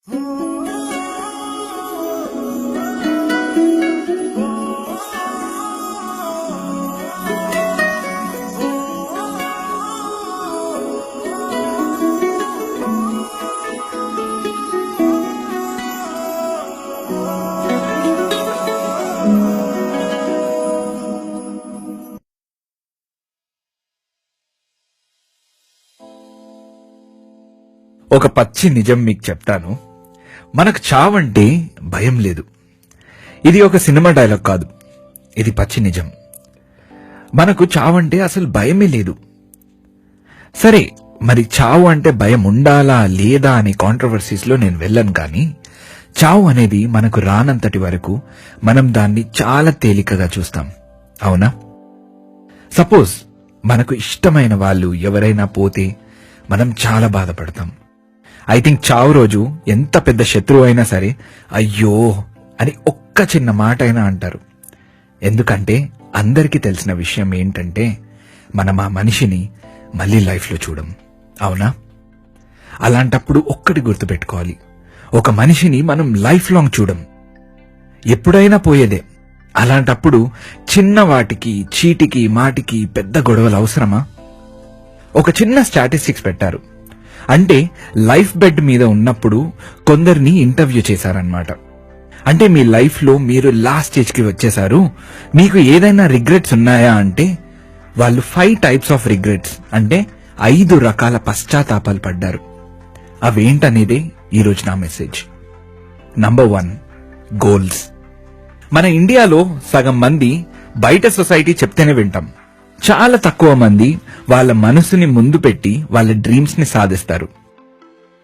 ఒక పచ్చి నిజం మీకు చెప్తాను. మనకు చావంటే భయం లేదు. ఇది ఒక సినిమా డైలాగ్ కాదు, ఇది పచ్చి నిజం. మనకు చావంటే అసలు భయమే లేదు. సరే, మరి చావు అంటే భయం ఉండాలా లేదా అనే కాంట్రవర్సీస్ లో నేను వెళ్ళను. కానీ చావు అనేది మనకు రానంతటి వరకు మనం దాన్ని చాలా తేలికగా చూస్తాం, అవునా? సపోజ్ మనకు ఇష్టమైన వాళ్ళు ఎవరైనా పోతే మనం చాలా బాధపడతాం. ఐ థింక్ చావు రోజు ఎంత పెద్ద శత్రువు అయినా సరే అయ్యో అని ఒక్క చిన్న మాట అయినా అంటారు. ఎందుకంటే అందరికీ తెలిసిన విషయం ఏంటంటే మనం ఆ మనిషిని మళ్ళీ లైఫ్లో చూడం, అవునా? అలాంటప్పుడు ఒక్కటి గుర్తుపెట్టుకోవాలి, ఒక మనిషిని మనం లైఫ్ లాంగ్ చూడం, ఎప్పుడైనా పోయేదే. అలాంటప్పుడు చిన్న వాటికి చీటికి మాటికి పెద్ద గొడవలు అవసరమా? ఒక చిన్న స్టాటిస్టిక్స్ పెట్టారు. అంటే లైఫ్ బెడ్ మీద ఉన్నప్పుడు కొందరిని ఇంటర్వ్యూ చేశారనమాట. అంటే మీ లైఫ్ లో మీరు లాస్ట్ స్టేజ్ కి వచ్చేసారు, మీకు ఏదైనా రిగ్రెట్స్ ఉన్నాయా అంటే వాళ్ళు 5 టైప్స్ ఆఫ్ రిగ్రెట్స్ అంటే 5 రకాల పశ్చాత్తాపాలు పడ్డారు. అవేంటనేదే ఈరోజు నా మెసేజ్. Number 1, goals. మన ఇండియాలో సగం మంది బయట సొసైటీ చెప్తేనే వింటాం. చాలా తక్కువ మంది వాళ్ళ మనసుని ముందు పెట్టి వాళ్ళ డ్రీమ్స్ ని సాధిస్తారు.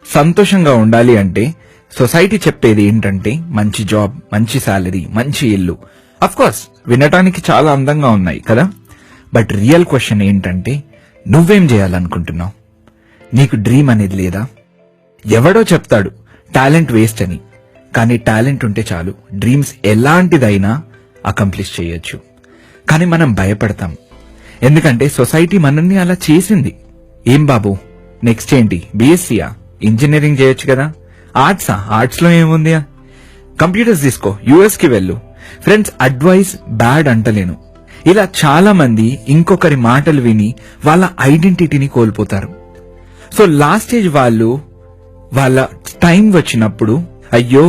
సంతోషంగా ఉండాలి అంటే సొసైటీ చెప్పేది ఏంటంటే మంచి జాబ్, మంచి శాలరీ, మంచి ఇల్లు. అఫ్ కోర్స్ వినటానికి చాలా అందంగా ఉన్నాయి కదా. బట్ రియల్ క్వశ్చన్ ఏంటంటే నువ్వేం చేయాలనుకుంటున్నావు? నీకు డ్రీమ్ అనేది లేదా? ఎవడో చెప్తాడు టాలెంట్ వేస్ట్ అని, కానీ టాలెంట్ ఉంటే చాలు డ్రీమ్స్ ఎలాంటిదైనా అకంప్లిష్ చేయొచ్చు. కానీ మనం భయపడతాం, ఎందుకంటే సొసైటీ మనల్ని అలా చేసింది. ఏం బాబు నెక్స్ట్ ఏంటి, బీఎస్సీయా, ఇంజనీరింగ్ చేయొచ్చు కదా, ఆర్ట్స్ లో ఏముంది, కంప్యూటర్స్ తీసుకో, యుఎస్ కి వెళ్ళు. ఫ్రెండ్స్, అడ్వైస్ బ్యాడ్ అంటలేను. ఇలా చాలా మంది ఇంకొకరి మాటలు విని వాళ్ళ ఐడెంటిటీని కోల్పోతారు. సో లాస్ట్ స్టేజ్ వాళ్ళు వాళ్ళ టైం వచ్చినప్పుడు అయ్యో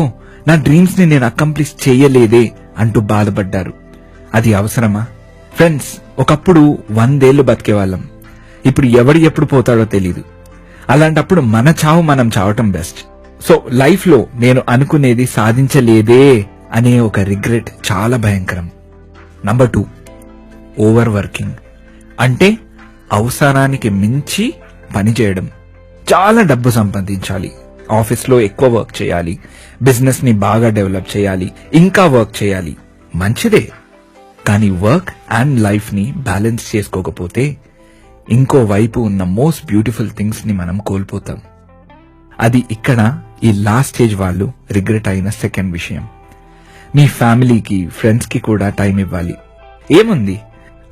నా డ్రీమ్స్ ని నేను అకంప్లిష్ చేయలేదే అంటూ బాధపడ్డారు. అది అవసరమా? ఫ్రెండ్స్, ఒకప్పుడు 100 ఏళ్లు బతికేవాళ్ళం, ఇప్పుడు ఎవడు ఎప్పుడు పోతాడో తెలీదు. అలాంటప్పుడు మన చావు మనం చావటం బెస్ట్. సో లైఫ్ లో నేను అనుకునేది సాధించలేదే అనే ఒక రిగ్రెట్ చాలా భయంకరం. Number 2, over working. అంటే అవసరానికి మించి పని చేయడం. చాలా డబ్బు సంపాదించాలి, ఆఫీస్ లో ఎక్కువ వర్క్ చేయాలి, బిజినెస్ ని బాగా డెవలప్ చేయాలి, ఇంకా వర్క్ చేయాలి, మంచిదే. కానీ వర్క్ అండ్ లైఫ్ ని బ్యాలెన్స్ చేసుకోకపోతే ఇంకో వైపు ఉన్న మోస్ట్ బ్యూటిఫుల్ థింగ్స్ ని మనం కోల్పోతాం. అది ఇక్కడ ఈ లాస్ట్ స్టేజ్ వాళ్ళు రిగ్రెట్ అయిన సెకండ్ విషయం. మీ ఫ్యామిలీకి, ఫ్రెండ్స్ కి కూడా టైం ఇవ్వాలి. ఏముంది,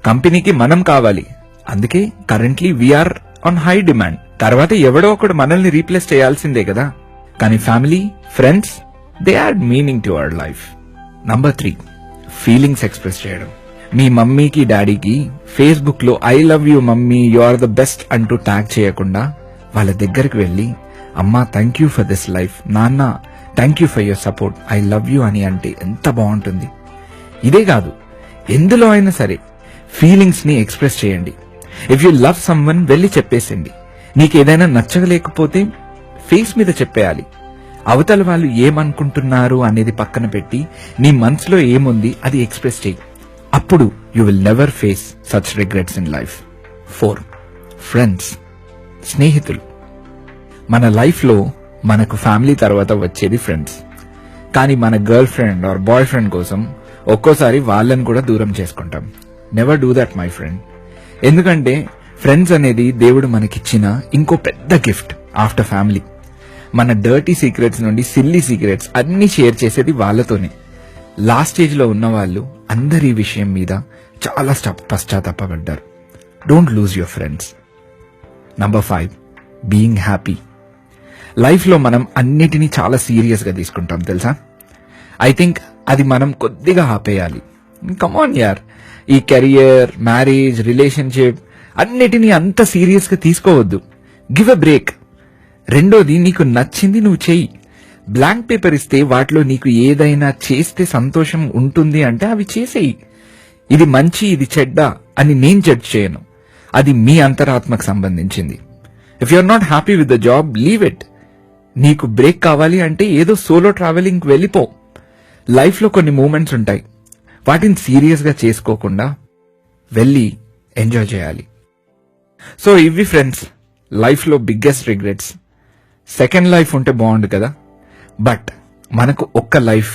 కంపెనీకి మనం కావాలి, అందుకే కరెంట్లీ వీఆర్ ఆన్ హై డిమాండ్. తర్వాత ఎవడో ఒకడు మనల్ని రీప్లేస్ చేయాల్సిందే కదా. కానీ family, friends, they add meaning to our life. Number 3, feelings express చేయడం. మీ మమ్మీకి డాడీకి ఫేస్బుక్ లో I love you mummy, you are the best అంటూ ట్యాగ్ చేయకుండా వాళ్ళ దగ్గరికి వెళ్లి అమ్మా thank you for this life, నాన్న thank you for your support, I love you అని అంటే ఎంత బాగుంటుంది. ఇదే కాదు, ఎందులో అయినా సరే ఫీలింగ్స్ ని ఎక్స్ప్రెస్ చేయండి. ఇఫ్ యూ లవ్ సమ్వన్ వెళ్ళి చెప్పేసండి. నీకేదైనా నచ్చలేకపోతే ఫేస్ మీద చెప్పేయాలి. అవతల వాళ్ళు ఏమనుకుంటున్నారు అనేది పక్కన పెట్టి నీ మనసులో ఏముంది అది ఎక్స్ప్రెస్ చేయి. అప్పుడు you will never face such regrets in life. 4, friends, స్నేహితులు. మన లైఫ్ లో మనకు ఫ్యామిలీ తర్వాత వచ్చేది ఫ్రెండ్స్. కానీ మన girl friend or boy friend కోసం ఒక్కోసారి వాళ్ళని కూడా దూరం చేసుకుంటాం. Never do that my friend. ఎందుకంటే ఫ్రెండ్స్ అనేది దేవుడు మనకిచ్చిన ఇంకో పెద్ద గిఫ్ట్ ఆఫ్టర్ ఫ్యామిలీ. మన డర్టీ సీక్రెట్స్ నుండి సిల్లీ సీక్రెట్స్ అన్ని షేర్ చేసేది వాళ్ళతోనే. లాస్ట్ స్టేజ్ లో ఉన్న వాళ్ళు అందరి విషయం మీద చాలా పశ్చాత్తాపడ్డారు. Don't lose your friends. Number 5, being happy. లైఫ్లో మనం అన్నిటినీ చాలా సీరియస్గా తీసుకుంటాం తెలుసా. ఐ థింక్ అది మనం కొద్దిగా ఆపేయాలి. కమాన్ యార్, ఈ కెరియర్, మ్యారేజ్, రిలేషన్షిప్ అన్నిటినీ అంత సీరియస్గా తీసుకోవద్దు. Give a break. రెండోది, నీకు నచ్చింది నువ్వు చెయ్యి. బ్లాంక్ పేపర్ ఇస్తే వాటిలో నీకు ఏదైనా చేస్తే సంతోషం ఉంటుంది అంటే అవి చేసేయి. ఇది మంచి, ఇది చెడ్డ అని నేను జడ్జ్ చేయను. అది మీ అంతరాత్మకు సంబంధించింది. If you are not happy with the job, leave it. నీకు బ్రేక్ కావాలి అంటే ఏదో సోలో ట్రావెలింగ్ వెళ్ళిపో. లైఫ్లో కొన్ని మూమెంట్స్ ఉంటాయి, వాటిని సీరియస్గా చేసుకోకుండా వెళ్ళి ఎంజాయ్ చేయాలి. సో ఇవి ఫ్రెండ్స్, లైఫ్లో బిగ్గెస్ట్ రిగ్రెట్స్. సెకండ్ లైఫ్ ఉంటే బాగుండు కదా, బట్ మనకు ఒక్క లైఫ్,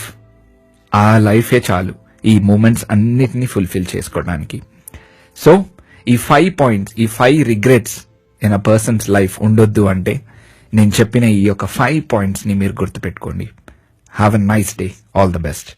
ఆ లైఫే చాలు ఈ మూమెంట్స్ అన్నిటినీ ఫుల్ఫిల్ చేసుకోవడానికి. సో ఈ 5 పాయింట్స్, ఈ 5 regrets in a persons life ఉండొద్దు అంటే నేను చెప్పిన ఈ యొక్క 5 పాయింట్స్ని మీరు గుర్తుపెట్టుకోండి. Have a nice day. All the best.